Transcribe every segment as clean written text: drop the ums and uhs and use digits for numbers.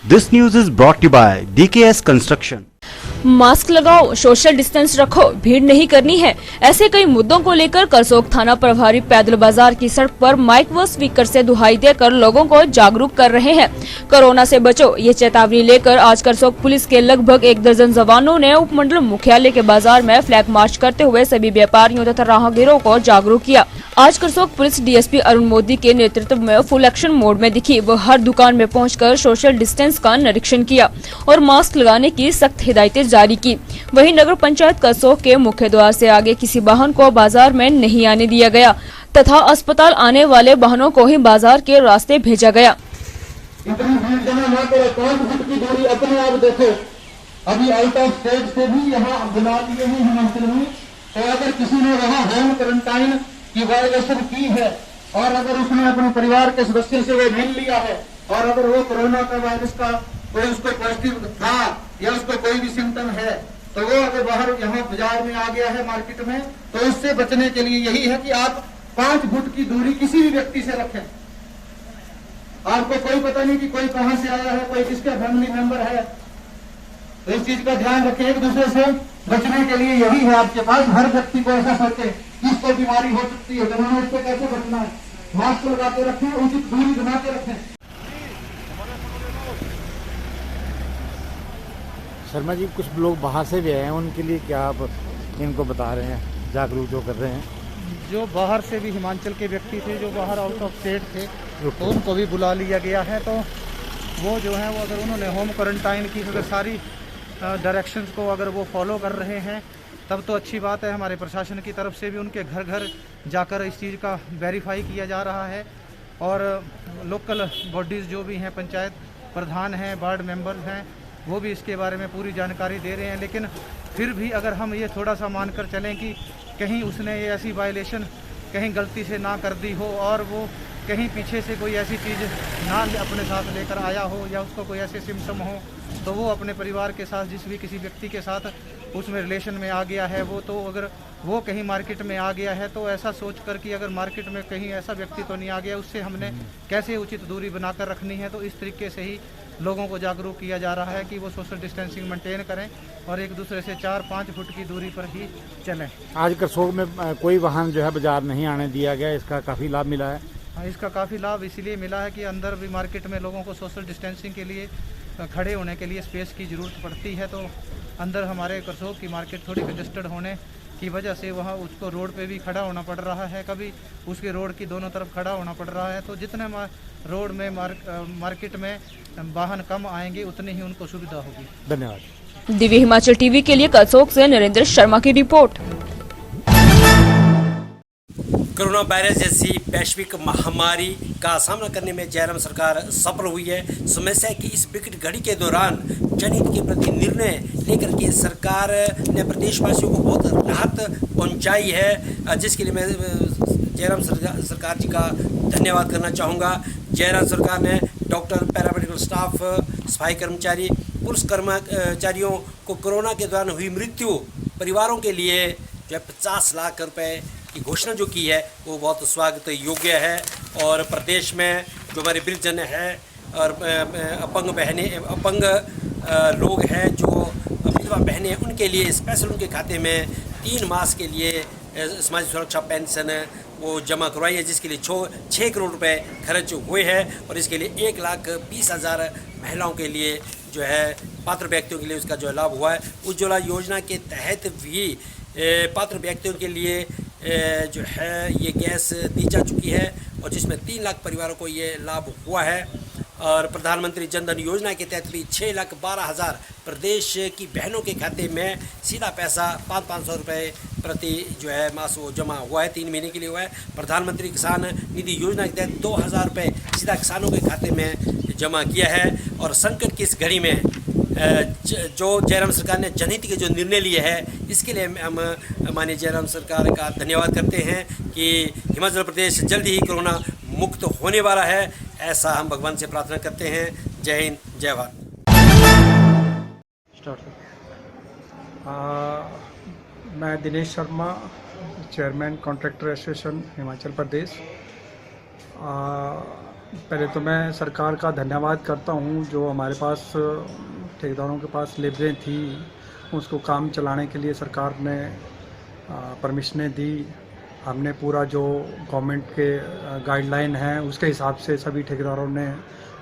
This news is brought to you by DKS Construction. Mask लगाओ, social distance रखो, भीड़ नहीं करनी है। ऐसे कई मुद्दों को लेकर करसोग थाना प्रभारी पैदल बाजार की सड़क पर माइक व स्पीकर से दुहाई देकर लोगों को जागरूक कर रहे हैं। कोरोना से बचो, ये चेतावनी लेकर आज करसोग पुलिस के लगभग 1 दर्जन जवानों ने उपमंडल मुख्यालय के बाजार में फ्लैग मार्च करते हुए सभी व्यापारियों तथा राहगीरों को जागरूक किया। आज करसोग पुलिस डीएसपी अरुण मोदी के नेतृत्व में फुल एक्शन मोड में दिखी। वो हर दुकान में पहुंचकर सोशल डिस्टेंस का निरीक्षण किया और मास्क लगाने की सख्त हिदायतें जारी की। वहीं नगर पंचायत करसोग के मुख्य द्वार से आगे किसी वाहन को बाजार में नहीं आने दिया गया तथा अस्पताल आने वाले वाहनों को ही बाजार के रास्ते भेजा गया। इतनी भीड़ जमा न करो, 5 फुट की दूरी अपने आप देखो। अभी आउट ऑफ स्टेट से भी यहाँ बुला लिए हैं हिमाचल में, तो अगर किसी ने वहाँ होम क्वारंटाइन की वायलेशन की है और अगर उसने अपने परिवार के सदस्यों से वो मिल लिया है और अगर वो कोरोना का वायरस का कोई उसको पॉजिटिव था या उसको कोई भी सिम्टम है, तो वो अगर बाहर यहाँ बाजार में आ गया है मार्केट में, तो उससे बचने के लिए यही है कि आप 5 फुट की दूरी किसी भी व्यक्ति से रखें। आपको कोई पता नहीं कि कोई कहां से आया है, कोई किसका फैमिली मेंबर है, तो इस चीज का ध्यान रखें। एक दूसरे से बचने के लिए यही है आपके पास। हर व्यक्ति को ऐसा सोचे कि इसको बीमारी हो सकती है, तो हमें इससे कैसे बचना है। मास्क लगाते रखें, उचित दूरी बना के रखें। शर्मा जी, कुछ लोग बाहर से भी आए हैं, उनके लिए क्या आप इनको बता रहे हैं, जागरूक जो कर रहे हैं? जो बाहर से भी हिमाचल के व्यक्ति थे, जो बाहर आउट ऑफ स्टेट थे, तो उनको भी बुला लिया गया है। तो वो जो है वो अगर उन्होंने होम क्वारंटाइन की अगर सारी डायरेक्शंस को अगर वो फॉलो कर रहे हैं तब तो अच्छी बात है। हमारे प्रशासन की तरफ से भी उनके घर घर जाकर इस चीज़ का वेरीफाई किया जा रहा है और लोकल बॉडीज़ जो भी हैं, पंचायत प्रधान हैं, वार्ड मेंबर्स हैं, वो भी इसके बारे में पूरी जानकारी दे रहे हैं। लेकिन फिर भी अगर हम ये थोड़ा सा मानकर चलें कि कहीं उसने ये ऐसी वायलेशन कहीं गलती से ना कर दी हो और वो कहीं पीछे से कोई ऐसी चीज़ ना अपने साथ लेकर आया हो या उसको कोई ऐसे सिम्टम हो, तो वो अपने परिवार के साथ जिस भी किसी व्यक्ति के साथ उसमें रिलेशन में आ गया है, वो तो अगर वो कहीं मार्केट में आ गया है तो ऐसा सोच कर कि अगर मार्केट में कहीं ऐसा व्यक्ति तो नहीं आ गया, उससे हमने कैसे उचित दूरी बनाकर रखनी है। तो इस तरीके से ही लोगों को जागरूक किया जा रहा है कि वो सोशल डिस्टेंसिंग मेंटेन करें और एक दूसरे से 4-5 फुट की दूरी पर ही चलें। आज करसोग में कोई वाहन जो है बाजार नहीं आने दिया गया, इसका काफ़ी लाभ मिला है। इसका काफ़ी लाभ इसलिए मिला है कि अंदर भी मार्केट में लोगों को सोशल डिस्टेंसिंग के लिए खड़े होने के लिए स्पेस की ज़रूरत पड़ती है। तो अंदर हमारे करसोग की मार्केट थोड़ी कंजस्टेड होने की वजह से वहाँ उसको रोड पे भी खड़ा होना पड़ रहा है, कभी उसके रोड की दोनों तरफ खड़ा होना पड़ रहा है। तो जितने रोड में मार्केट में वाहन कम आएंगे उतनी ही उनको सुविधा होगी। धन्यवाद। दिव्य हिमाचल टीवी के लिए करसोग से नरेंद्र शर्मा की रिपोर्ट। कोरोना वायरस जैसी वैश्विक महामारी का सामना करने में जयराम सरकार सफल हुई है। समस्या की इस विकट घड़ी के दौरान जनहित के प्रति निर्णय लेकर के सरकार ने प्रदेशवासियों को बहुत राहत पहुंचाई है, जिसके लिए मैं जयराम सरकार जी का धन्यवाद करना चाहूँगा। जयराम सरकार ने डॉक्टर, पैरामेडिकल स्टाफ, सफाई कर्मचारी, पुलिस कर्मचारियों को कोरोना के दौरान हुई मृत्यु परिवारों के लिए जो है 50 लाख रुपए की घोषणा जो की है वो बहुत स्वागत योग्य है। और प्रदेश में जो हमारे वृद्धजन हैं और अपंग लोग हैं, जो विधवा बहनें हैं, उनके लिए स्पेशल उनके खाते में 3 मास के लिए सामाजिक सुरक्षा पेंशन वो जमा करवाई है, जिसके लिए 6 करोड़ रुपए खर्च हुए हैं और इसके लिए 1,20,000 महिलाओं के लिए जो है पात्र व्यक्तियों के लिए उसका जो लाभ हुआ है। उज्ज्वला योजना के तहत भी पात्र व्यक्तियों के लिए जो है ये गैस दी जा चुकी है और जिसमें 3 लाख परिवारों को ये लाभ हुआ है। और प्रधानमंत्री जन धन योजना के तहत भी 6,12,000 प्रदेश की बहनों के खाते में सीधा पैसा 500 रुपये प्रति जो है मास वो जमा हुआ है, 3 महीने के लिए हुआ है। प्रधानमंत्री किसान निधि योजना के तहत 2,000 रुपये सीधा किसानों के खाते में जमा किया है। और संकट की इस घड़ी में जो जयराम सरकार ने जनहित के जो निर्णय लिए हैं, इसके लिए हम माननीय जयराम सरकार का धन्यवाद करते हैं कि हिमाचल प्रदेश जल्दी ही कोरोना मुक्त होने वाला है, ऐसा हम भगवान से प्रार्थना करते हैं। जय हिंद, जय भारत। मैं Dinesh Sharma, chairman contractor association Himachal Pradesh. पहले तो मैं सरकार का धन्यवाद करता हूँ जो हमारे पास ठेकेदारों के पास लेबरें थी उसको काम चलाने के लिए सरकार ने परमिशनें दी। हमने पूरा जो गवर्नमेंट के गाइडलाइन है उसके हिसाब से सभी ठेकेदारों ने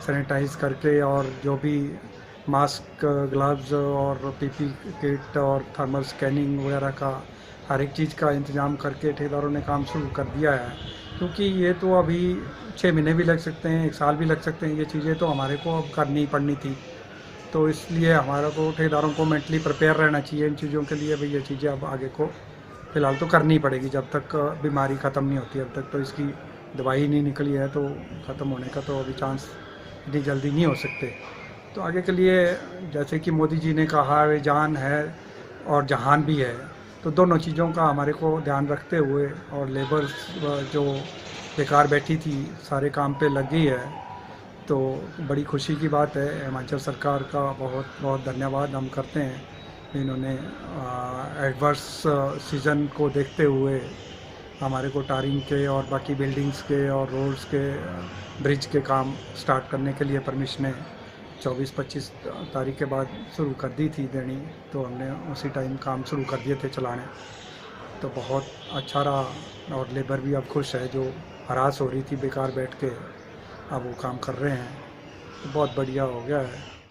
सैनिटाइज करके और जो भी मास्क, ग्लव्स और पीपी किट और थर्मल स्कैनिंग वगैरह का हर एक चीज़ का इंतज़ाम करके ठेकेदारों ने काम शुरू कर दिया है। क्योंकि ये तो अभी 6 महीने भी लग सकते हैं, 1 साल भी लग सकते हैं, ये चीज़ें तो हमारे को अब करनी पड़नी थी। तो इसलिए हमारा को ठेकेदारों को मेंटली प्रिपेयर रहना चाहिए इन चीज़ों के लिए। भाई ये चीज़ें अब आगे को फ़िलहाल तो करनी पड़ेगी जब तक बीमारी ख़त्म नहीं होती। अब तक तो इसकी दवाई नहीं निकली है तो ख़त्म होने का तो अभी चांस इतनी जल्दी नहीं हो सकते। तो आगे के लिए जैसे कि मोदी जी ने कहा वे जान है और जहान भी है, तो दोनों चीज़ों का हमारे को ध्यान रखते हुए और लेबर्स जो बेकार बैठी थी सारे काम पे लग गई है, तो बड़ी खुशी की बात है। हिमाचल सरकार का बहुत बहुत धन्यवाद हम करते हैं। इन्होंने एडवर्स सीज़न को देखते हुए हमारे को टारिंग के और बाकी बिल्डिंग्स के और रोड्स के ब्रिज के काम स्टार्ट करने के लिए परमिशनें 24-25 तारीख के बाद शुरू कर दी थी देनी, तो हमने उसी टाइम काम शुरू कर दिए थे चलाने। तो बहुत अच्छा रहा और लेबर भी अब खुश है जो हरास हो रही थी बेकार बैठ के, अब वो काम कर रहे हैं, तो बहुत बढ़िया हो गया है।